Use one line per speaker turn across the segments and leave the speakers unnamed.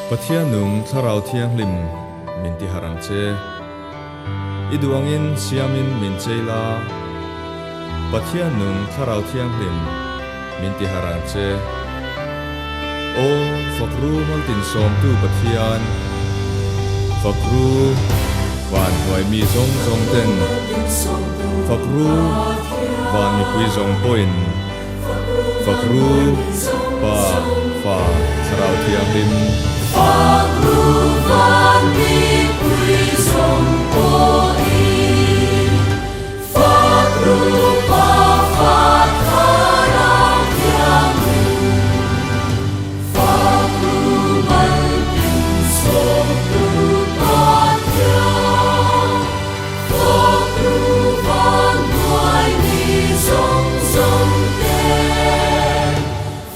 Pathia nung tharau thiang lim min ti harang che iduangin siamin min cheila Pathia nung tharau thiang lim min ti harang che o fakru maltin som tu pathian fakru van hoi mi zong zong ten fakru van mi pui zong poin fakru pa fa tharau thiang lim
Fakru van mi pui zong poin fakru pa fa tharau thiang lim fakru maltin som tu pathian fakru van hoi mi zong zong ten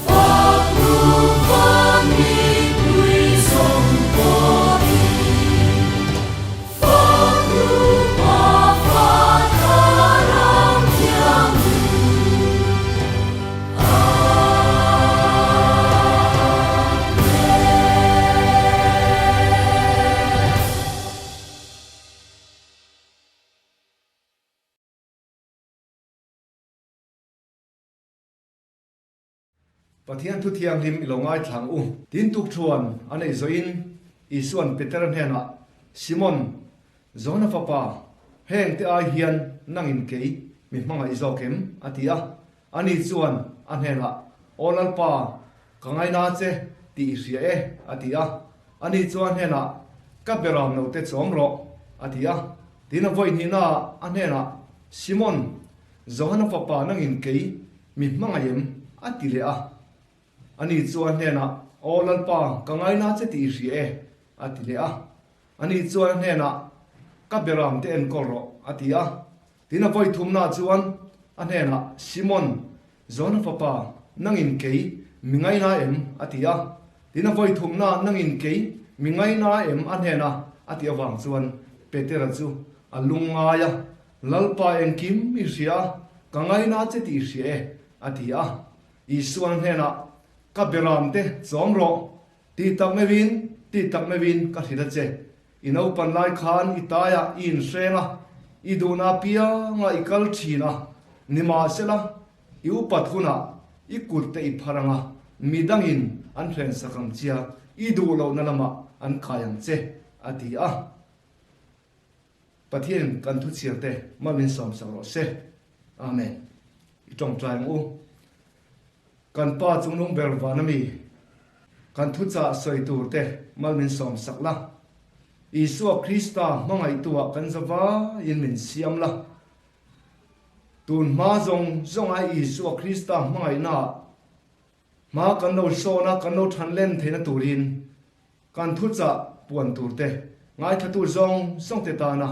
fakru van mi
Pathian thu thiang lim ilongai thlang u tin tuk thuan anei zoin isuan Peter hena Simon zona papa heng te ai hian nangin kei mi hmanga izokem atia ani chuan an hena olal pa kangai na che ti ria e atia ani chuan hena kaberam no te chomro atia tina voi ni na an hena Simon zona papa nangin kei mi hmanga yem atile a ani chuan hena olal pa kangai na che ti ria e atile a ani chuan hena kaberam te en korro atia tina voi thumna chuan an hena Simon zona papa nangin kei mingai na em atia tina voi thumna nangin kei mingai na em an hena atia wang chuan Peter chu alungaya lalpa en kim mi ria kangai na che ti ria e atia isuan hena kaberam te chomro ti tak mewin ka thida che inau pan lai khan itaya in senga iduna pia nga ikal thina nima sela iu pathuna ikurte ipharanga midangin an thlen sakam chia idu lo nalama an khayang che atia pathian kan thu chiarte mamin som sangro se amen itong tlang u kan pa chungnung berwanami kan thu cha soi turte malmin som sakla Isu Krista mangai tua kan zawa in min siam la tun ma zong ai Isu Krista mangai na ma kan lo sona kan lo than len theina turin kan thu cha puan turte ngai thatu zong te ta na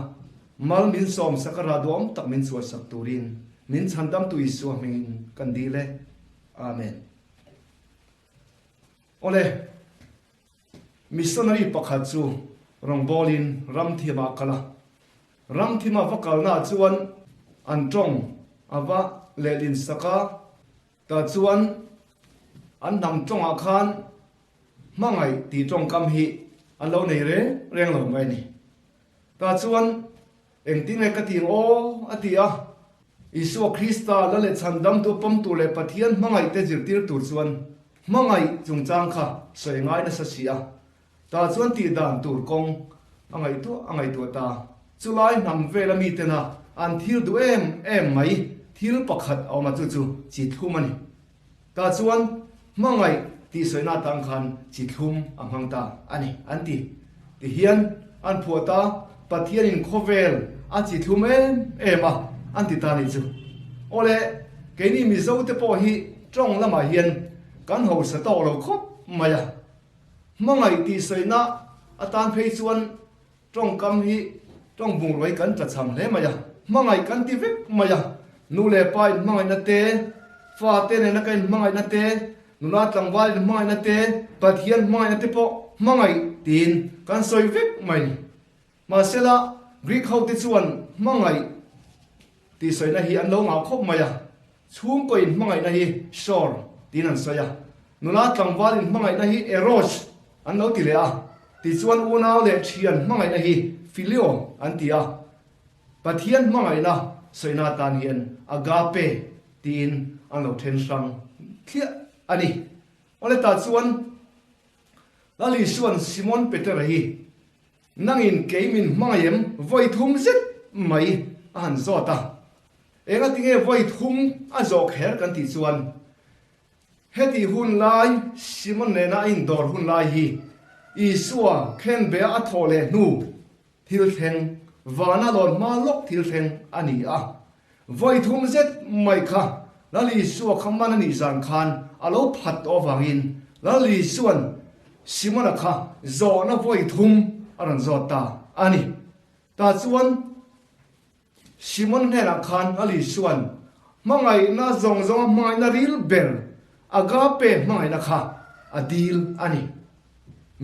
mal min som sakara dom tak min chuat sak turin min chandam tu Isu min kan dile amen ole missionary pakhat chu rongbolin ramthima kala ramthima vakal na chuan antong ava lelin saka ta chuan an nam tonga khan mangai ti tong kam hi alo nei re reng lo mai ni ta chuan engting le kating o atia Isu Krista la le chandam tu pom tu le pathian mangai te jirtir tur chuan mangai chungchang kha soi ngai na sa sia ta chuan ti dan tur kong angai tu ta chulai nam vela mi tena an thil du em mai thil pakhat awma chu chi thumani ta chuan mangai ti soina tang khan chi thum amhang ta ani anti ti hian an phuata pathian in khovel a chi thum ema anti ta ni chu ole keini mi zo te po hi trong lama hian kan ho sa to lo khop maya mangai ti soina atan phei chuan trong kam hi trong bung roi kan ta cham le maya mangai kan ti vek maya nu le pai mangai na te fa te ne na kan mangai na te nu na tlang wal mangai na te pathian mangai na te po mangai tin kan soi vek mai ma sela Greek ho te chuan mangai ti soina hi an lo nga khop maya chung ko in mangai na hi shor tin an soya nula tlangwal in mangai na hi eros an lo ti le a ti chuan unau le thian mangai na hi filio an tia pathian mangai na soina tan hian agape tin an lo then sang thia ani ole ta chuan lali suan Simon Peter hi nangin keimin mangayem voi thum zet mai an zota enga tinge voi thum a zok her kan ti chuan heti hun lai Simon ne na in dor hun lai hi isua khen be a thole nu thil theng wana lon ma lok thil theng ani a voi thum zet mai kha lali suwa khamman ani zan khan alo phat ovangin lali suan Simon kha zo na voi thum aran zota ani ta chuan Simon hena khan ali suan mangai na zong zong mangai na ril ber agape mangai na kha adil ani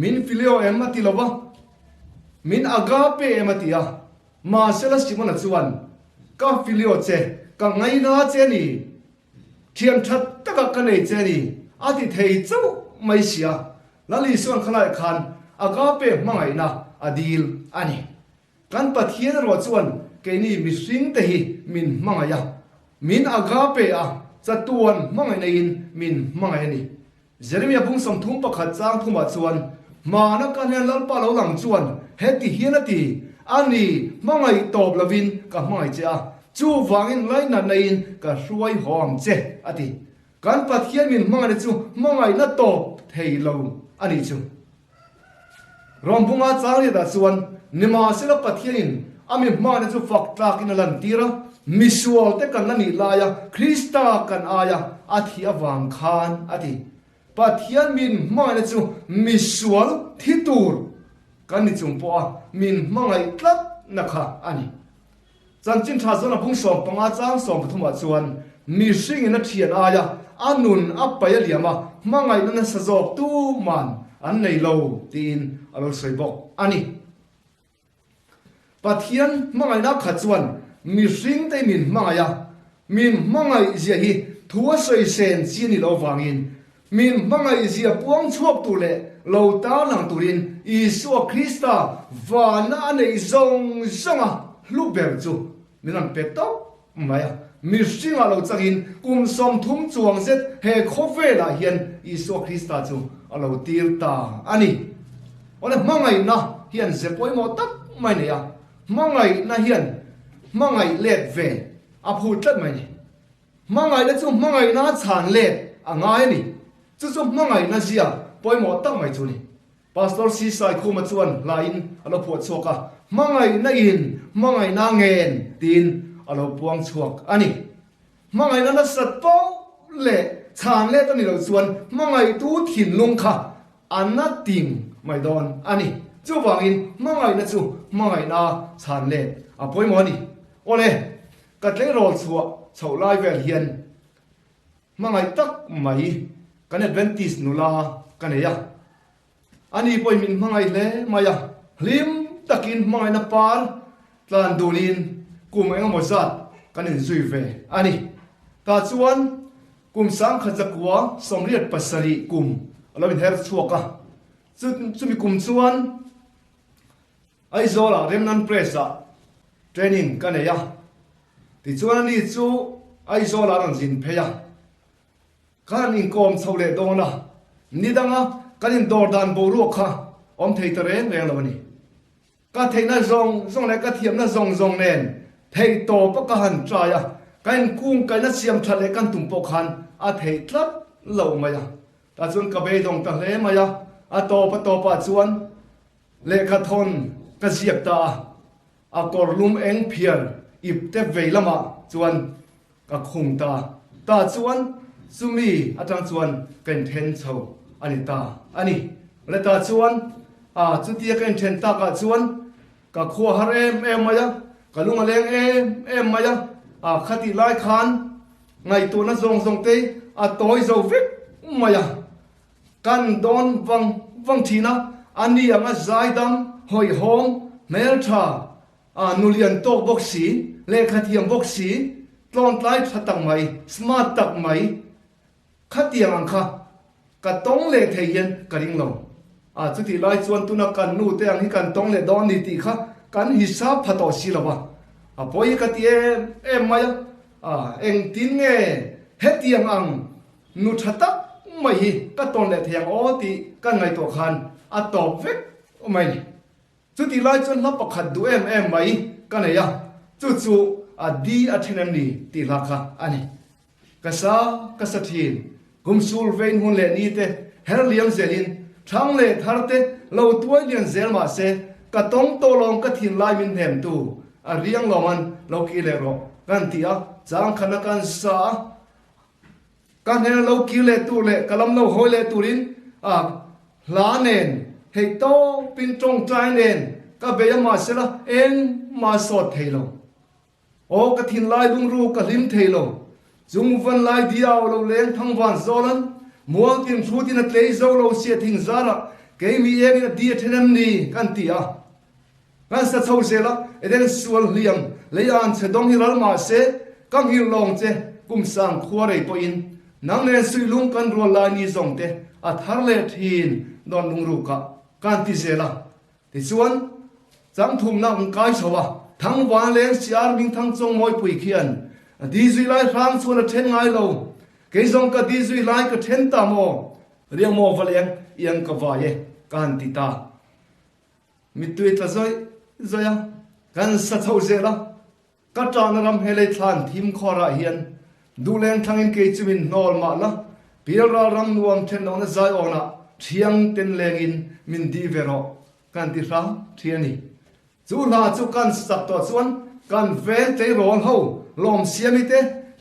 min filio emati loba min agape ematia ma sela Simon chuan ka filio che ka ngai na che ni thiam that taka ka nei che ni ati thei chau mai sia lali suan khalai khan agape mangai na adil ani kan pathian ro chuan ke ni mi sing te hi min mangaya min agape a chatuan mangai na in min mangai ni Jeremia bung som thum pakhat chang thuma chuan mana kan han lal pa lo lang chuan heti hianati ani mangai top lovin ka mangai che a chu wangin laina nain ka ruai hom che ati kan pathian min mangai chu mangai na top thei lo ani chu rombunga chang da chuan nima sila pathianin ami mane chu fak tlak in lan tira misual te kan nani laya Krista kan aya athi awang khan ati pathian min mane chu misual thitur kan ni chumpo min mangai tlat nakha ani chanchin tha zona bung som panga chang som thuma chuan mi sing in a thian aya anun apaya liama mangai na sajok tu man an nei lo tin alo soibok ani pathian mangai na khachuan mi ring te min mangaya min mangai zia hi thua soi sen chi ni lo wangin min mangai zia puang chuap tu le lo ta lang turin Isu Krista wa na nei zong zonga luber chu minan peto maya mi ring alo changin kum som thum chuang zet he khove la hian Isu Krista chu alo tir ta ani ole mangai na hian zepoi mo tak mai ne ya mangai na hian mangai let ve a phu tlat mai ni mangai le chu mangai na chan let angai ni chu chu mangai na zia poi mo tak mai chu ni pastor si sai khuma chuan lain alo phu choka mangai na in mangai na ngen tin alo puang chuak ani mangai na sat po le chan le tani lo chuan mangai tu thin lung kha anna ting mai don ani chu wangin mangai na chu mangai na chan le apoi mo ni ole katle rol chuwa chho lai vel hian mangai tak mai kan advantage nula kan ya ani poi min mangai le maya hlim takin mangai na par tlan dulin kum enga mozat kan in zui ve ani ta chuan kum sang khajakwa somriat pasari kum alawin her chuaka chu mi kum chuan ai zola remnan pressa training kan ya ti chuan ni chu ai zola ran jin pheya kan in kom chole dona nidanga kan in dordan boru kha om theitare reng lawani ka theina zong le ka thiam na zong nen thei to pa ka han traya kan kung kan na siam thale kan tumpo khan a thei tlat lo maya ta chun ka be dong ta hle maya a to pa chuan le kha thon ka siap ta a korlum eng phiar ip te veilama chuan ka khung ta chuan sumi atang chuan kan then chho ani ta ani le ta chuan a chutia kan then ta ka chuan ka khuwa har em maya ka lunga leng em maya a khati lai khan ngai tu na zong te a toy zo vik maya kan don wang thina ani anga zaidam hoi hom mel tha a nulian tok boxi le khathiam boxi tlon tlai thatang mai smart tak mai khatiang angkha ka tong le theyen ka ring lo จุดที่ไล่ชวนตุนักกันนู่เตียงที่กันต้องเลดอนนิติค่ะกันฮิซาบพัดต่อสิละวะพอยกัดเอ็มมาเอ็งตินเงเฮตียงอังนุชตักไม่ฮีก็ตอนเลเทียงโอติกันไงตัวคันตอบเวกไม่จุดที่ไล่ชวนรับประคัดดูเอ็มไม่กันไหนจู่ดีเทนมนี่ตีลักค่ะอันนี้กษัตริย์กุมสูลเวนหุ่นเลนี่เตเฮร์เลียงเซลินทั้งเลทาร์เตเราตัวเลียงเซลมาเซก็ต้องโตลงก็ทิ้งลายมินเห็มตูเรียงเรามันเรากิเลโรกันที่จางขณะกันสากันเห็นเรากิเลตูเลกลำเราหอยเลตูรินลาเนนให้โตปินตรงใจเนนก็เบียมาเสละเอ็งมาสอดเทโลโอ้กทิ้งลายลุงรูก็ลิมเทโลจุงวันลายเดียวเราเลี้ยงทั้งวันโซลันมัวกินฟูตินัดเลยโซเราเสียทิ้งซาระเกมีเองดีเทนมนี่กันที่กันสัตว์เสละเดินสวนเลี้ยงเลยอันเสดงฮิรัลมาเสกังฮิลองเจกุมสังขวารีปอินนังเนสุยลุงกันรัวลานีซงเตทาร์เลทีนดอนลุงรูกันที่เสละที่ส่วนจังทุ่มนักกายชาวทั้งวันเลี้ยงเสียร์มิงทั้งจงมวยปุยเขียนดีสุยไล่ทางส่วนเทนไงเราเกยจงก็ดีสุยไล่ก็เทนตามโมเรียงโมฟเลียงยังกวายกันติตามิตุยตะซอยกันสัตว์เสละกัจจานรำเฮลิทันทีมขอระเฮียนดูแลทางอินเกจิมินนอลมาละพิรารำนวมเทนนอนใจออกนะเทียงเต็นแรงอินมินดีเวโรกันติราเทียนี่จูลาจูกันสับตัวส่วนกันเวเตโรนเฮาลมเสียมิเต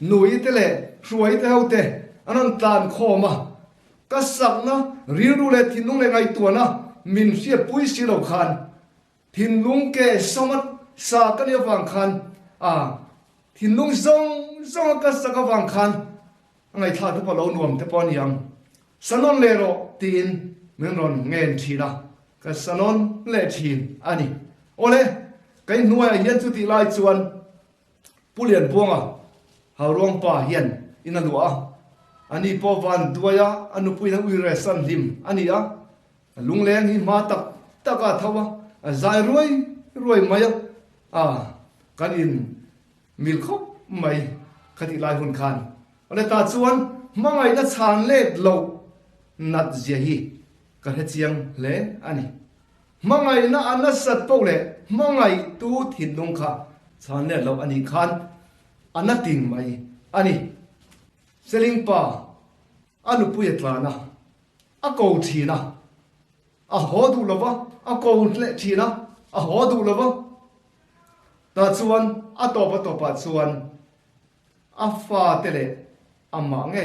หนุ่ยเตเล่ช่วยเตเฮาเตอันนั้นตานโคมาก็สักนะรีรู้เลยทินลุงเลยไงตัวนะมินเสียปุ้ยสิเราคันทินลุงเกสมัดสากันยฟังคันทินลุงซงก็สักฟังคันไงท่าทุกคนเราหน่วมแต่ปอนยังสนนเลโรตีนเมืองรอนเงินทีนะก็สนนเลทีนอันนี้โอเล่กันหน่วยเฮียนสุดที่ไล่ชวนผู้เรียนพวงหาร่วงป่าเฮียนอินันดัวอันนี้พอวันตัวอันนู้นปุยนักวิเรสันลิมอันนี้ลุงเลี้ยงหิมาตักทว่าใจรวยไหมกันอินมิลคบไหมคติลายหุ่นคันอะไรตาชวนมังไงนัดชานเล็ดโลนัดเจียฮีกันเจียงเล่อันนี้มังไงนัดอันนัดสัตว์โปเล่มังไงตูถิ่นลงค่ะชานเล็ดโลอันนี้คันอันนัดติงไหมอันนี้เซลิงป่าอันนู้นปุยตลานะโกทีนะหอดูละวะโกเละทีนะหอดูละวะตาชวนต่อปะชวนฟ้าเตเล่มาไง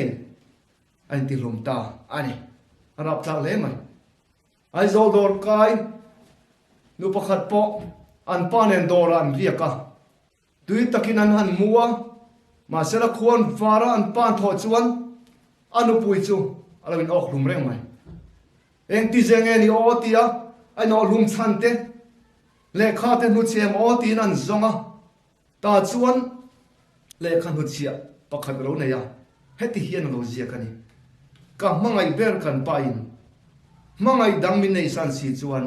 อันที่ลมตาอันนี้รับจากเล่ไหมไอ้โซดอร์กายนูประคัดปออันป้าเนนดอรันเรียกดุยตะกินันหันมัวมาเสละควรฟาระอันป้านทอดชวนอันนู้ปุยจูอะไรเป็นออกลุมเร่งไหมเองที่เจงเงินโอตีไอ้นอลุมชันเตเลขาเตนุเชียมโอตีนั่นซงตาชวนเลขานุเชียประคัดเราเนี่ยเฮติเฮียนเราเจียกันนี่ก็มังไงเบร์กันไปมังไงดังมินในสันสีชวน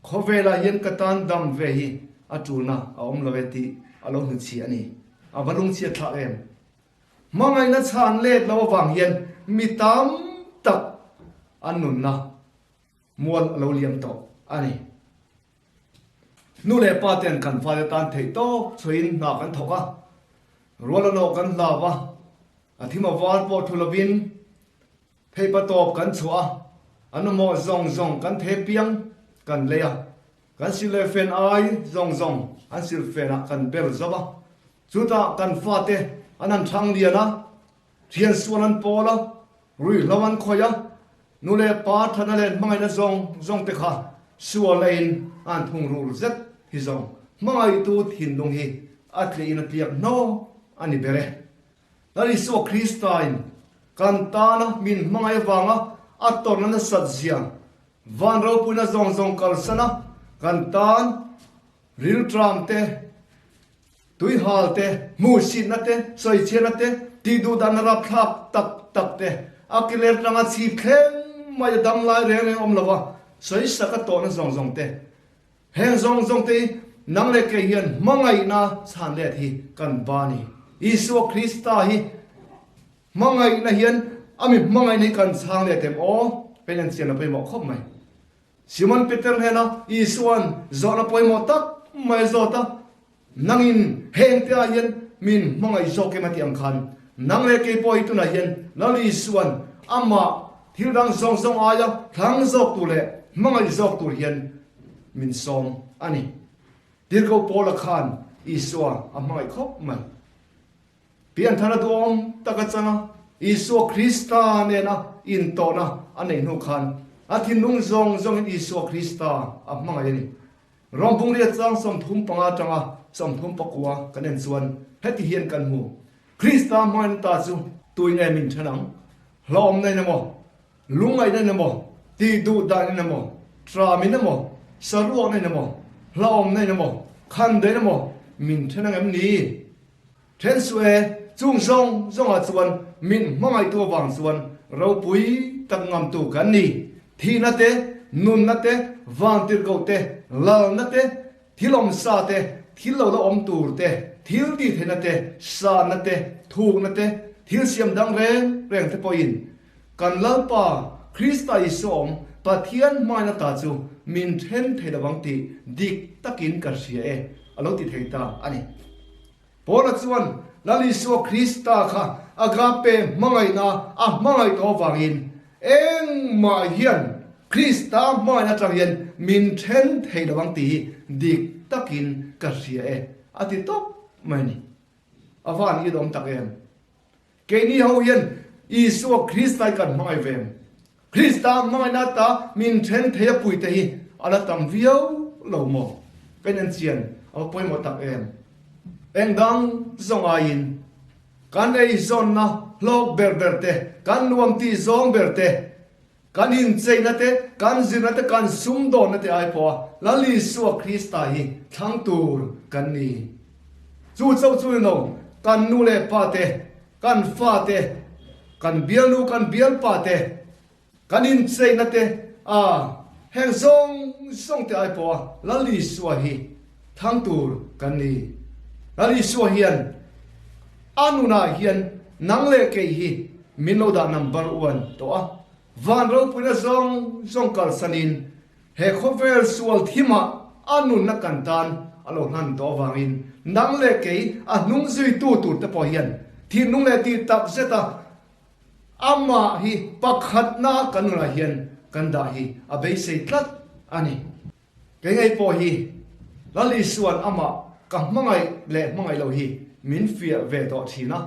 ขอเวลาเย็นกตันดำเวฮีจูนะอมลเวติอารมณ์นุเชียนี่บรรลุเชียท่าเอ็มมังไงนัดชานเล็ดเราฟังเย็นมีตามตักอันนุนนะมวลเราเลี้ยงต่ออันนี้นู่นเลยป้าเตียนกันฟ้าจะตันเทโต้ช่วยนักกันถกรัวละโนกันลาวะที่มาวาดปอทุลบินเทปตอบกันชัวอันนั้นมอซงกันเทเปียงกันเลยกันสิเลเฟนไอซงอันสิเลเฟนกันเบลซะวะจุดกันฟ้าเตอันนั้นทางเดียนะเทียนส่วนนั้นพอละรุ่ยละวันคอยนู่นเลยป้าท่านนั่นเลยมังไงนะซงเตะขาสัวเลนอันทุ่งรูเซ็ตฮิซงมังไงตูหินลงฮีอัตลีนัดเลียกโนอันนี้เบรนั่นอิสวคริสต์นกันตานะมินมังไงฟังอัตตอนนั้นสัตย์เสียวันเราพูดนะซงกัลสนะกันตานริลทรัมเตตุยฮาลเตมูสินนัตเตสอยเชนัตเตตีดูดันรับทักตักเตอากิเลร์ตั้งอาชีพเข้มมาจะดำลายเรื่องอมละวะ สวยสักตัวนั่งซองเตแห่งซองเตนังเล็กเฮียนมังไงนะสานเล็ที่กันบานีอิสุคริสต์ฮีมังไงนะเฮียนอามิมังไงนี่กันสางเล็เต็มโอเป็นอันเสียนไปหมอกคบไหมซิมอนปีเตอร์เฮนะอิสุอันจอนะไปหมอตักไม่จอตานังอินเฮงเตียเฮียนมินมังไงจอเกมาที่อังคันนังเล็กปอยตุนะเฮียนนั่นอิสุอันอามาที่ดังซองอายะทั้งจอกตุเลมังไงจอกตุเฮียนมินซอมอันนี้ที่เขาพอละคันอิสุอันอามาคบไหมเปลี่ยนธนาดวงตะกัจนะอิสุคริสต์เนี่ยนะอินโตนะอันนี้นุคันอาทินุ่งซองอิสุคริสต์อามาอย่างนี้รองบุงเรียจังสมทุมปังอาจังสมทุมปักวัวกันเองส่วนให้ที่เฮียนกันหูคริสต์มันตาจูตัวเองมินฉนังลอมในนโมลุงไงในนโมตีดูดานในนโมทรามินโมสรุปในนโมลอมในนโมคันเดนโมมินฉนังเอ็มนี้เทนสเวจุงซงอาส่วนมินมังไอตัวบางส่วนเราปุยตั้งงามตัวกันนี่ที่นั่นเตนุนนั่นเตวันติร์กเตลานั่นเตที่ลมซาเตที่เราละอมตูเตที่ดีเทนั่นเตซานั่นเตถูกนั่นเตที่เสียมดังแรงเทปอินกันเล่าป่าคริสต์อิสอมปะเทียนมานาตาจูมินเทนเทดวังตีดิกตะกินกันเสียอารมณ์ติดเหตุอันนี้พอละส่วนนั่นอิสุคริสต์ค่ะอากาเปมังไงนะมังไงตัวฟังอินเอ็งมาเฮียนคริสต์มานาจังเฮียนมินเทนเทดวังตีดิกตะกินกันเสียอาทิตย์ตบไม่นี่อาฟันอีดอมตะเกมเกนี่เฮาเฮียนอิสุคริสต์กันมังไงเวมคริสต์มังไงนาตามินเทนเทปุยเตฮีอันนั้นตั้งวิวเหล่าโมเป็นอันเชียนเอาไปหมดตะเกมเอ็งดังซงอายินกันไอซอนนะโลกเบอร์เตกันรวมที่ซองเบอร์เตกันอินเซนัตเตกันจินัตเตกันซุมโดนัตเตไอพอลาลิสุคริสต์ฮีทั้งตูร์กันนี่จู่เจ้าจู่โนกันนูเลปาเตกันฟาเตกันเบียลูกันเบียลปาเตกันอินเซนัตเตแห่งซองเตไอพอลาลิสุฮีทั้งตูร์กันนี่ลาลิสุฮีอันอานุนาเฮียนนังเลเกฮีมินโลดานัมเบอร์วันตัววันเราพูดซองกัลสันินเฮโคเวลสวลทิมาอานุนักกันตันอโลนันตัววางินนังเลเกยนุงซุยตูตูตะพอเฮียนที่นุงเลตีตักเซตาอามาฮีปักขัดนากันนุนาเฮียนกันดาฮีอาเบยเซตัดอันนี้เกยไงพอฮีลาลิสวนอามากับมังไงเล่มังไงเราฮีมินฟีเวดอทีนะ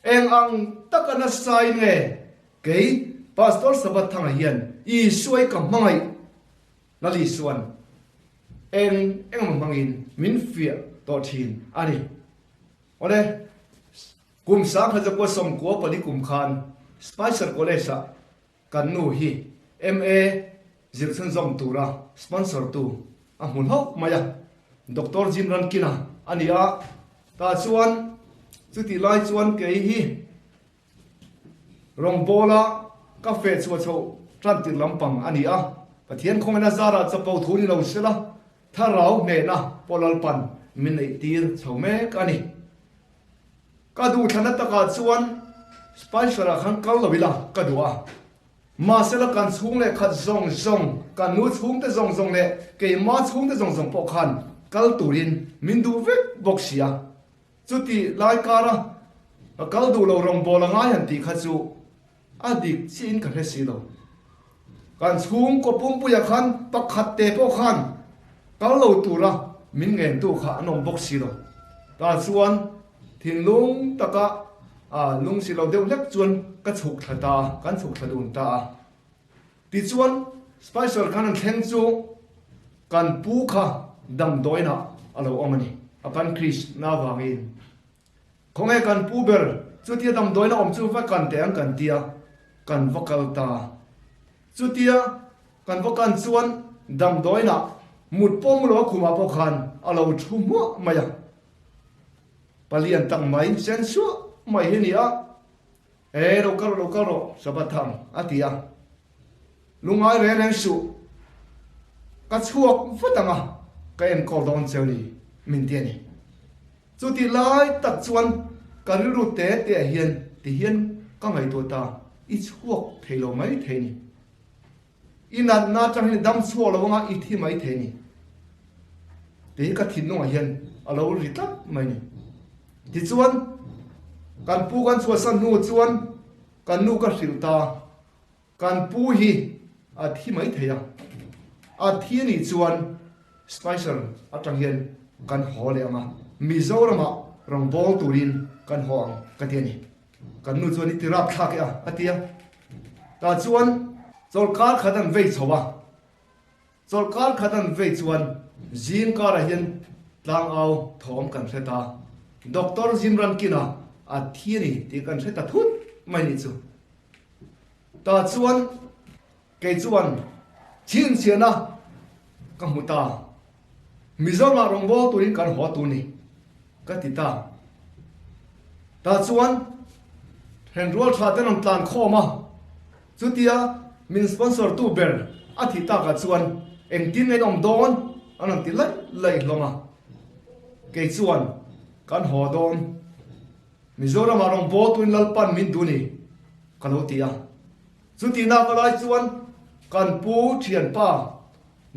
เอ็งอังตักนัสไซเงเกยพาสตอร์สบัดทางเฮียนอีสวยกับมังไงลาลิสวนเอ็งมังอินมินฟีดอทีนอันนี้วันนี้กุมสามเขาจะก็สมกัวปนิกุมคานสไปเซอร์คอลเลจกันนูฮีMA จิตสันจงตูระสปอนเซอร์ตูมุนฮอกมายาดรจิมรันกินะอันนี้ตาชวนสุดที่ไล่ชวนเกยฮีรองโบลากาแฟชวนโชตรันติลำปังอันนี้ปะเทียนคงนาซาระจะเป่าทุนเราเสียละถ้าเราเนี่ยนะปอลลปันมินไอตีร์ชาวเมกอันนี้ก็ดูทันตะการชวนสไปซ์ระขันกัลลวิลาก็ดูมาเสละกันชุ่งเลยขัดซงกันนู้ชุ่งแต่ซงเลยเกยมาชุ่งแต่ซงปอกขันกัลตูรินมินดูเวกบอกเสียจุดที่ไล่การะกัลดูเรารองบอลง่ายหันตีขัดจูอดีตชินกันเฮสิโลกันชุ่งก็ปุ่มปุยขันปักขัดเตะปอกขันกัลเราตูระมินเงินตู้ขานมบอกสิโลตาส่วนทิ้งลุงตะกะลุงสิเราเดียวเล็กจวนก็ฉุกตากันฉุกดุนตาติจวนสไปเซอร์กันแข่งจูกันปูค่ะดำดอยนะอะไรอมันนี่ปันคริสนาวางินคงให้กันปูเบอร์จุดที่ดำดอยนะจูว่ากันแต่งกันเตียกันวกัลตาจุดที่กันวกันจวนดำดอยนะมุดป้อมรัวคุมาพกันอะไรชุ่มมายาปลียนตั้งไม่เซนชัวไม่เห็นเนี่ยเราก็รอสบัดทำอาทิตย์ลุงไอ้เรื่องสุ ka chuak futanga ka en ko don cheli min te ni chu ti lai tak chuan ka ru te te hian ti hian ka ngai to ta i chuak thelo mai the ni inat na tang ni dam chuak lo nga i thi mai the ni te ka thin no hian alo ri tak mai ni ti chuan kan pu kan chua san nu chuan kan nu ka hril ta kan pu hi a thi mai theya a thi ni chuan spicer atang hian kan hole ama mizorama rong bol turin kan hoang ka tiani kan nu chuan ti rap thak ya atia ta chuan chol kar khadan vei chowa chol kar khadan vei chuan zin kar hian tlang au thom kan hreta doctor Zimran kina a thi ni ti kan hreta thut mai ni chu ta chuan ke chuan chin chiana ka muta mizorama rong bol turin kan ho tu ni ka ti ta chuan hen rual tha ten on tlan khoma chutia min sponsor tu ber a thi ta ka chuan eng tin nei om don anon ti lai hloma ke chuan kan ho don mizoram arong bo tuin lalpan min duni kalo tia chuti na ka lai chuan kan pu thian pa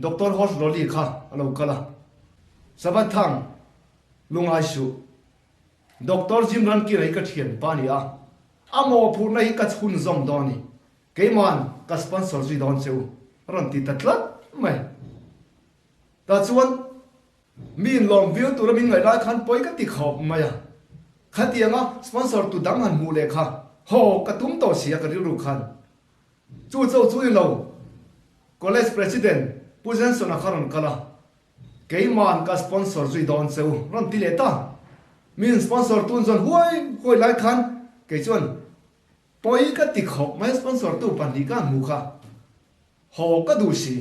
doctor hos roli kha alo kala sabathang lungai su doctor Zimran ki rai ka thian pa ni a amo phur nei ka chhun zom doni keiman ka sponsor zui don cheu ron ti tatlat mai ta chuan min long view tu min ngai lai khan poi ka ti khop maya khatianga sponsor tu dang han mu le kha ho ka tum to sia ka ru khan chu lo college president pujan sona kharon kala keiman ka sponsor zui don cheu ron ti le ta min sponsor tun zon huai lai khan ke chuan poi ka ti khop mai sponsor tu pan di ka mu kha ho ka du si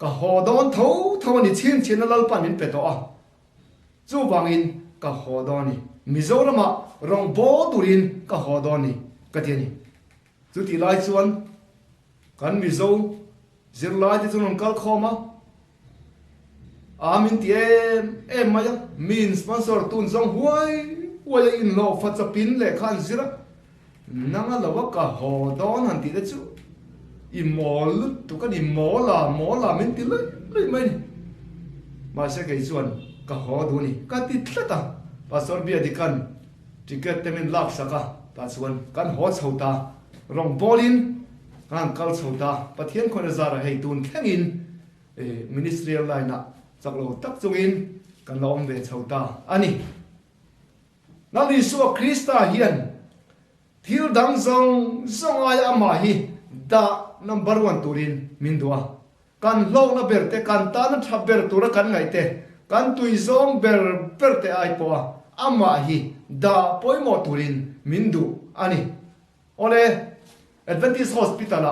ka ho don tho ni chin lal pan min pe to a chu wangin ka ho don ni mizorama rong bo turin ka ho don ni ka ti ni chu ti lai chuan kan mizo zirlai ti chun kal khoma amin ti em maya min sponsor tun zong huai in lo fa chapin le khan zira nanga lawa ka ho don han ti de chu i mol tu ka ni mola min ti le mai ma se ke chuan ka ho du ni ka ti thlata pastor bia di kan ticket temin lak saka ta chuan kan ho chhota rong bolin kan kal chhota pathian khona zara hei tun thengin ministerial line na chaklo tak chungin kan lom ve chhota ani nali suwa krista hian thil dang zong ai ama hi da number 1 turin mindua kan lo na berte kan ta na thaber tura kan ngai te kan tui zong berte ai po ama hi da poimo turin mindu ani ole Adventist hospital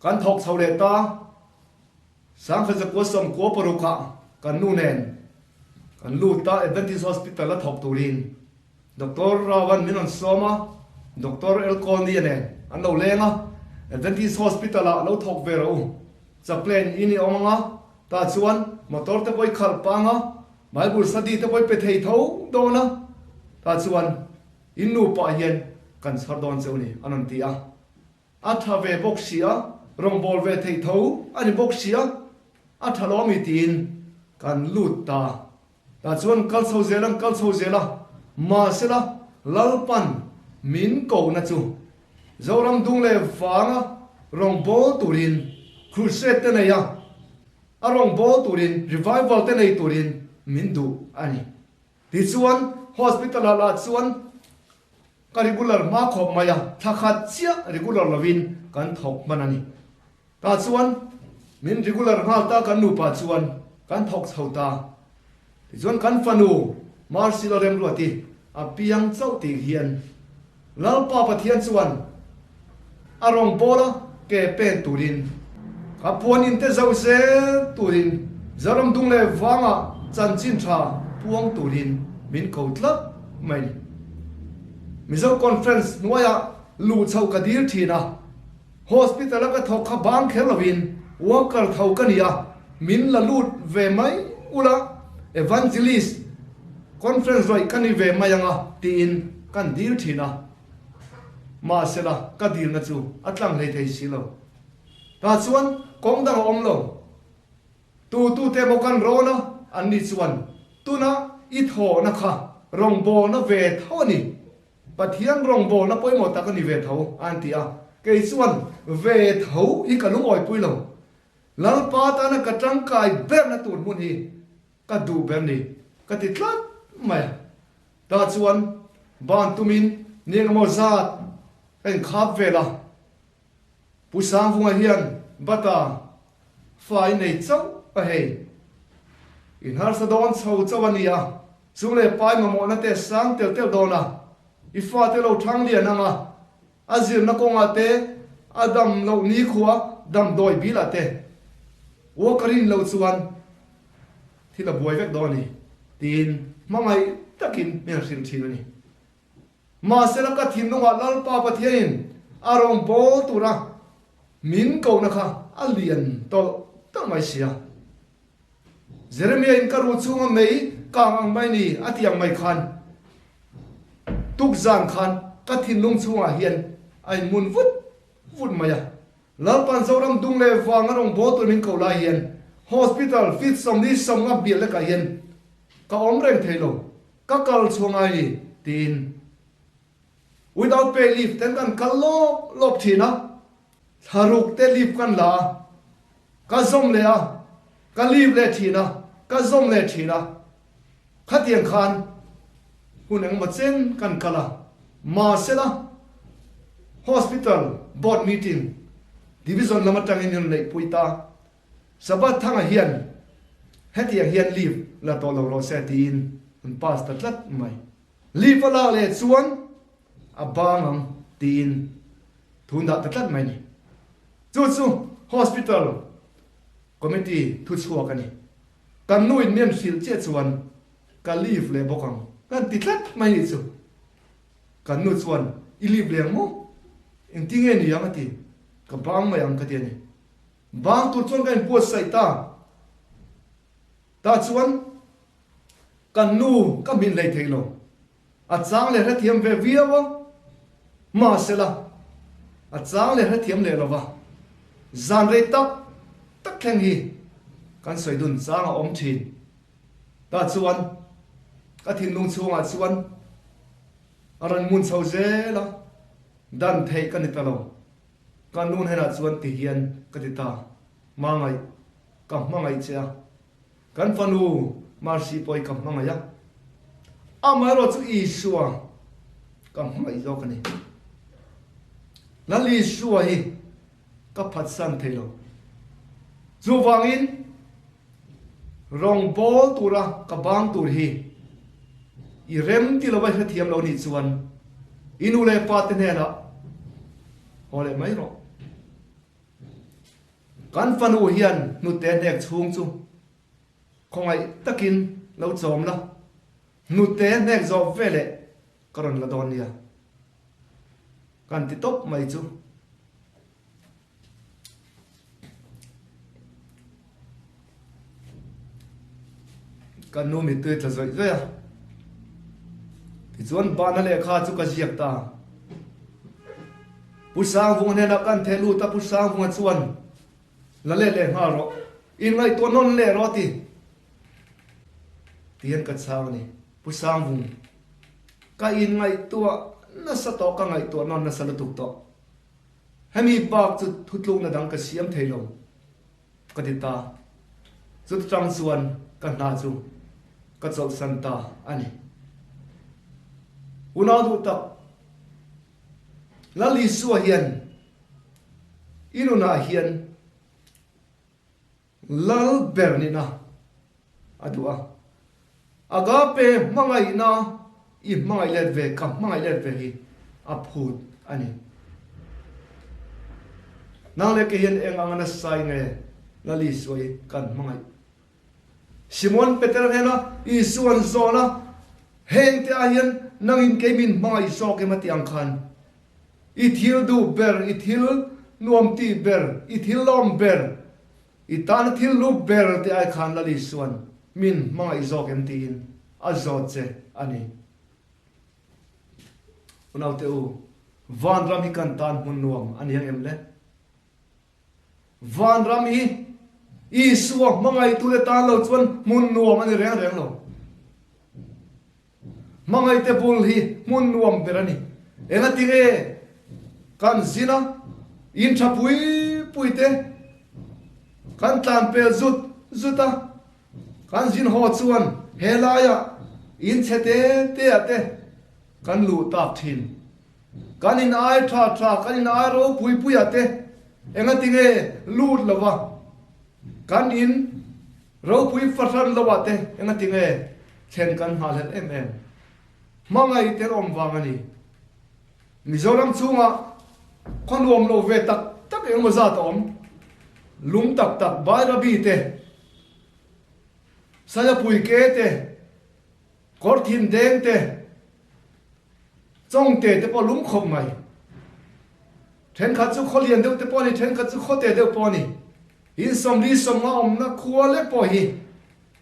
kan thok chhole ta sang khaza ko som ko poruka kan nu nen kan lu ta Adventist hospital la thok turin doctor rawan minon soma doctor elkoni ne an lo lenga Adventist hospital lo thok vero chaplain ini omanga ta chuan motor te poi khal panga bible study te poi pe thei tho dona ta chuan inu pa hian kan sardon cheuni anon tia atha ve boxia rong bol ve thei tho ani boxia atha lo mi tin kan lut ta chuan kal so zela ma sela lalpan min ko na chu zoram dung le wanga rong bol turin crusade te ya arong bol turin revival te nei turin mindu ani ti chuan hospital la chuan ka regular ma khop maya thakhat chia regular lovin kan thok manani ta chuan min regular hal ta kan nu pa chuan kan thok chhota ti chuan kan fanu marcelo rem ruati a piang chau ti hian lalpa pathian chuan arong bola ke pen turin ka puanin te zau se turin zaram dung le wanga chan chin tha puang turin min koutla mai mizo conference nuaya lu chau kadir thina hospital ka thok kha bang khelovin worker thau kania min la lut ve mai ula evangelist conference roi kan ni ve mai anga tin kan dir thina ma sela ka dir na chu atlang le thei silo ta chuan kong dang om lo tu te mo kan ro na an ni chuan tu na I tho na kha rong bo na ve tho ni pathian rong bo na poi mo ta ka ni ve tho an ti a ke chuan ve tho I ka lu oi pui lo lal pa ta na ka tang kai ber na tur mun hi ka du ber ni ka ti tlat mai ta chuan ban tumin ning mo zat en khap ve la pu sang vunga hian bata fai nei chau a hei in har sa don chho chawania sule pai mo na te sang tel tel dona I fa te lo thang lian anga azir na konga te adam lo ni khuwa dam doi bila te wo karin lo chuan thila buai vek doni tin mangai takin mer sin thin ni ma sela ka thin nunga lal pa pathian arong bo tura min ko na kha alian to tamai sia Jeremiah in karu chunga mei kang mai ni atiang mai khan tuk zan khan ka thin lung chunga hian ai mun vut maya lal pan zoram dung le wang rong bo tu min ko la hian hospital fit som ni som nga bil le ka hian ka om reng thailo ka kal chunga ni tin without pay leave ten kan kal lop thina tharuk te leave kan la ka zom le a ka leave le thina ka zom le thina khatiang khan hunang ma chen kan kala ma sela hospital board meeting division lama tangin nei puita sabat thanga hian hetiang hian leave la to lo se tin un pas tatlat mai leave ala le chuan abangam tin thunda tatlat mai ni chu hospital committee thu chua kani kan nuin mian fil che chuan ka leave le bokang kan titlat mai ni chu kan nu chuan I leave le mo eng tinge ni yang ati ka bang mai ang ka ti ni bang tu chuan kan pu sai ta chuan kan nu ka min le thailo a chang le rathiam ve viawa ma sela a chang le rathiam le lova zan re tak thleng hi kan soidun changa om thin ta chuan ka thin lung chunga chuan aran mun chho zela dan thei kan ni talo kan nun hena chuan ti hian ka ti ta mangai cha kan fanu marsi poi kam mangaya amaro chu Isua kam mangai zo kani lali suwa hi ka phat san thelo chu wangin rong bol tura ka bang tur hi I rem ti lo ba thiam lo ni chuan inu le pa te ne na ole mai ro kan fanu hian nu te nek chung chu khongai takin lo chom la nu te nek zo vele karon la don nia kan ti top mai chu kan nu mi tu ta zoi zoi chuan bana le kha chu ka ziak ta pusang vung ne na kan thelu ta pusang vung chuan la le ha ro in lai to non le ro ti tien ka chang ni pusang vung ka in ngai tua na sa to ka ngai to non na sa la tuk to hemi bak chu thutlung na dang ka siam theilo ka ti ta chu tang chuan ka na chu ka chol san ta ani unadu tak lali suwa hian inuna hian lal bernina adua agape mangai na I mangai let ve kam mangai let ve hi aphut ani nang le ke hian enganga sai nge lali suwa kan mangai Simon Peter hena Isuan zona hen te ahian nangin kemin mangai so ke mati angkhan ithil du ber ithil nuam ti ber ithil lom ber itan thil lu ber te ai khan la li suan min mga izok em tin azot che ani unaw te u van ram hi kan tan mun nuam ani yang em le van ram hi i suak mga i tu le tan lo chuan mun nuam ani reng reng lo mga i te bul hi mun nuam berani enga tinge kan zina in thapui puite kan tan pe zuta kan zin ho chuan helaya in chete te ate kan lu tak thin kan in ai tha kan in ai ro pui ate enga tinge lut lawa kan in ro pui fatran lawa te enga tinge chen kan halet em mangai te om wangani Mizoram chunga kon om lo ve tak eng ma za ta om lum tak bai ra bi te saya pui ke te kor thin deng te chong te po lum khom ngai then kha chu kholian deu te po ni then kha chu khote deu po ni in som li som ma om na khuwa le po hi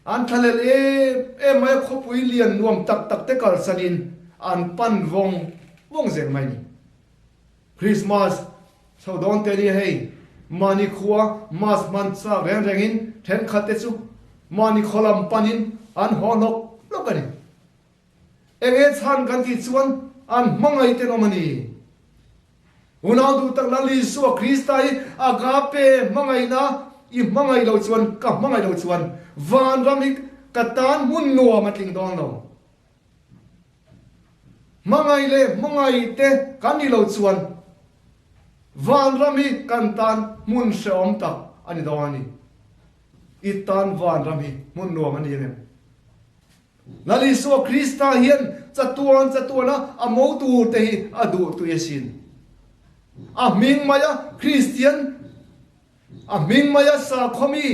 an thalel e mai khopui lian nuam tak te kal salin an pan vong zeng mai ni Christmas so don te ni hei mani khuwa mas man sa reng in then khate chu mani kholam panin an honok lokani enge chan kan ti chuan an mangai te no mani unaw du tak la li su Christai agape mangai na i mangai lo chuan ka mangai lo chuan van ramik katan mun nuwa matling dong lo mangai te kan ni lo chuan van rami kan tan mun sheom tak ani dong ani itan van rami mun nuam ani em lali so Krista hian chatuana amo tu te hi adu tu yesin a ming maya Christian a ming maya sa khomi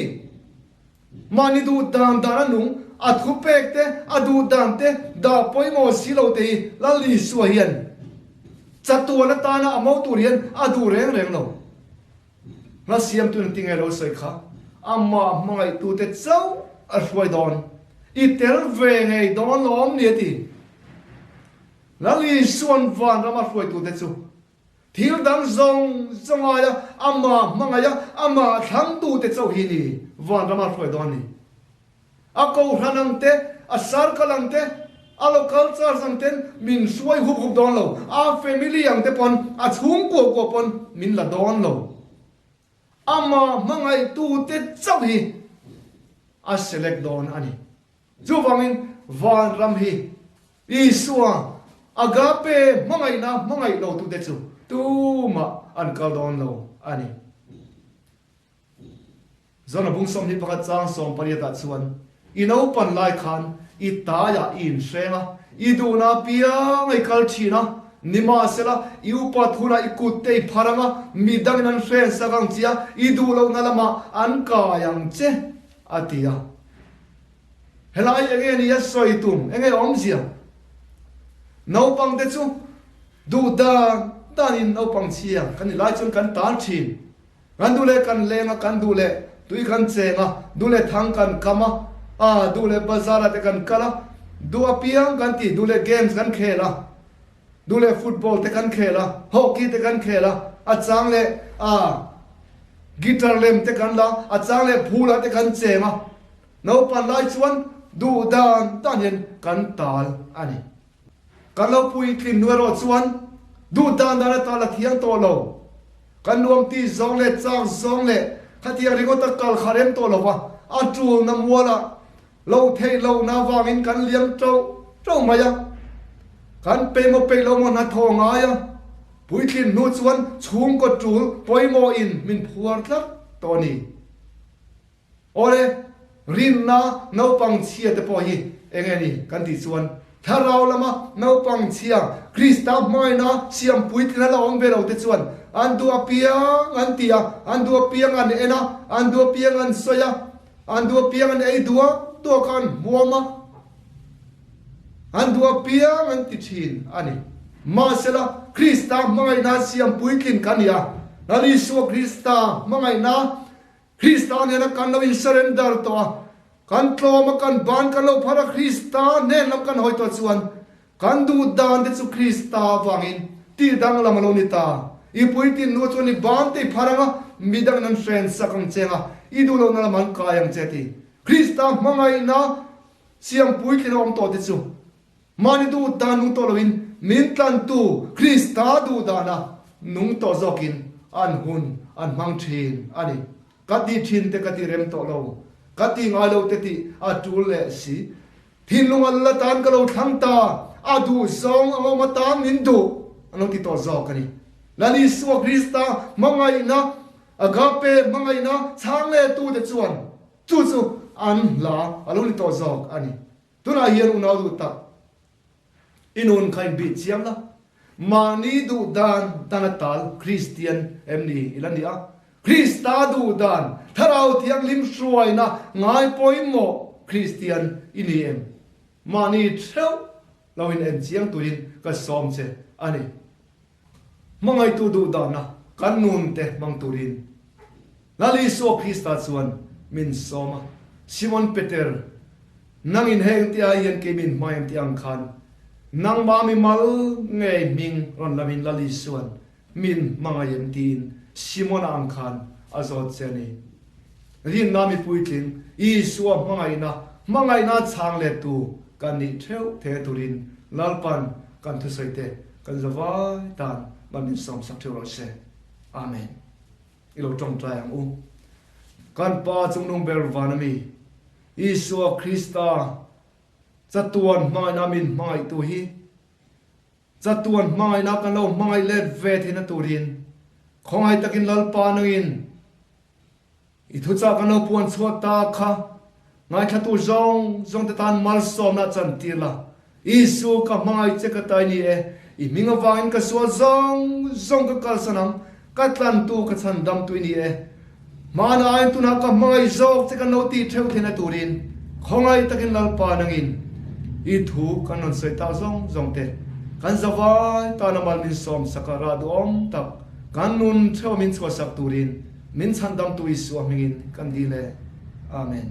mani du dan danung athu pekte adu dante da poimo silo te lali so hian chatuana tana amo turian adu reng lo na siam tu tinge lo sai kha amma mangai tu te chau a hruai don i tel ve ngei don lom ni ti lali suan van rama hruai tu te chu thil dang zong aya amma mangaya amma thang tu te chau hi ni van rama hruai don ni a ko ranang te a sar kalang te a local church ang ten min suai hup don lo a family ang te pon a chung ko pon min la don lo ama mangai tu te chau hi a select don ani chu wangin van ram hi isua agape mangai lo tu te chu tu ma an kal don lo ani zona bung som ni pakat chang som pariata chuan ino pan lai khan itaya in shenga iduna pia ngai kal thina nima sela iupa thuna ikutte pharanga midang nan shen sagang chia idulo nalama an kayang che atia helai enge ni yasoitum enge omzia no pang te chu du da danin no pang chia kan lai chun kan tar thin kan dule kan lenga kan dule tui kan chenga dule thang kan kama dule bazara te kan kala dua piang kan ti dule games kan khela dule football te kan khela hockey te kan khela achang le guitar lem te kan la achang le phula te kan chenga no pan lai chuan du dan tanin kan tal ani kan lo pui tlin nuero chuan du dan dana tala thiang to lo kan nuam ti zong le chang zong le khatia ringo ta kal kharem to lo wa atul na muala lo thei lo na wangin kan liam trâu maya kan pe lo mo na thonga ya pui thlin nu chuan chung ko tul poimo in min phuar tlat to ni ore rin na no pang chia te po hi engeni kan ti chuan tharau lama no pang chia Krista mai na siam pui thlin la ong be lo te chuan an du apia an tia an du apia an ena an du apia an soya an du apia an ei dua to kan muama an du apia an ti thin ani ma sela Krista mai na siam pui thlin kan ya nali so Krista mai na Krista ne na kan lo in surrender to kan tlo ma kan ban kan lo phara Krista ne lam kan hoi to chuan kan du dan de chu Krista wangin ti dang lam lo ni ta I puitin no chuan ni ban te pharanga midang nan friend sakang chenga I du lo na man kayang cheti Krista mangai na siam puitin om to te chu mani du dan nu to loin min tlan tu Krista du dana nung to zokin an hun an mang thin ani kati thin te kati rem to lo kati nga lo te ti a tul le si thin lung alla tan ka lo thang ta a du song ang ma ta min du ano ti to zo kani lali su Krista mangai na agape mangai na chang le tu de chuan chu chu an la alo ni to zo ani tuna hian una du ta inun khain bi chiam la mani du dan tanatal Christian emni ilania Krista du dan tharau tiang lim shuai na ngai poimo Christian iniem mani theu lawin en chiang tuin ka som che ani mangai tu du dan na kanun te mang turin lali so Krista chuan min soma Simon Peter nangin heng ti ayen ke min mayam ti ang khan nang mami mal nge ming ron lamin lali suan min mangayem tin Simon ang khan azot seni rin nami puitin Isua mangay na chang le tu kan ni theu the turin lalpan kan thu soite kan zawai tan mamin som sak theu ro se amen ilo tong trai ang u kan pa chung nong ber vanami Isua Krista chatuan mai namin mai tu hi chatuan mai na kan lo mai le ve thina turin khongai takin lalpa nangin I thu cha kan lo puan chhuata kha ngai thatu zong te tan mal som na chan tila Isu ka mai che ka tai ni e I minga wangin ka sual zong ka kal sanam ka tlan tu ka chan dam tu ni e mana ai tu na ka mai zok che kan lo ti theu thina turin khongai takin lalpa nangin I thu kanon sai ta zong te kan zawai ta namal min som sakara du om tak kan nun theu min chwa sak turin min chandam tu Isu amingin kan dile amen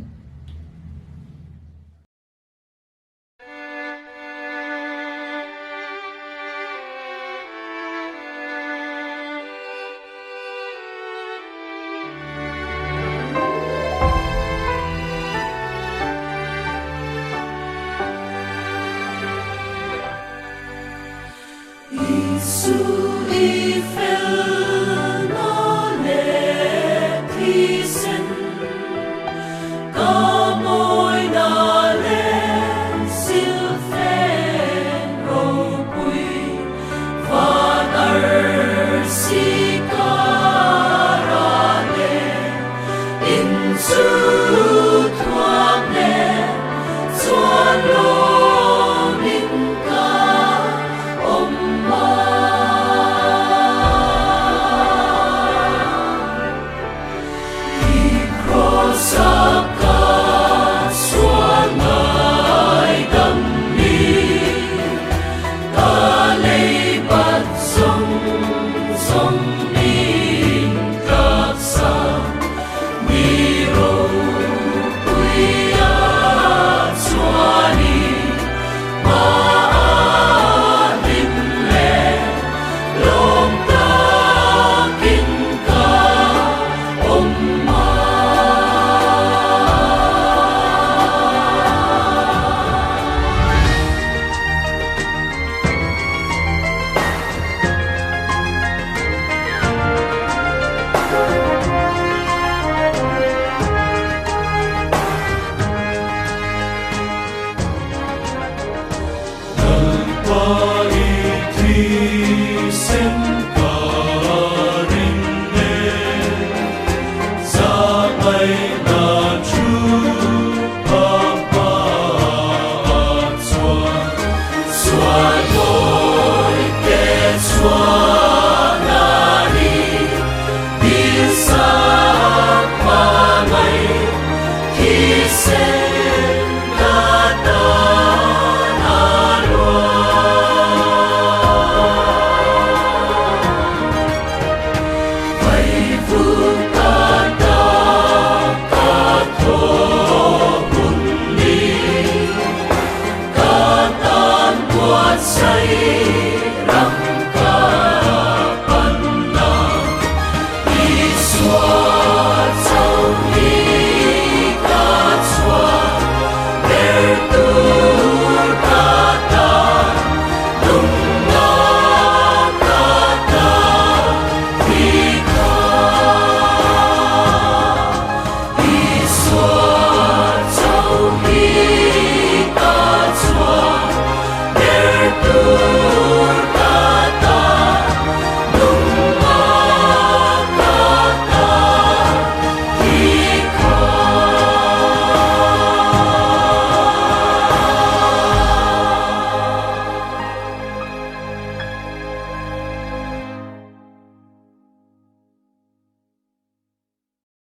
Sen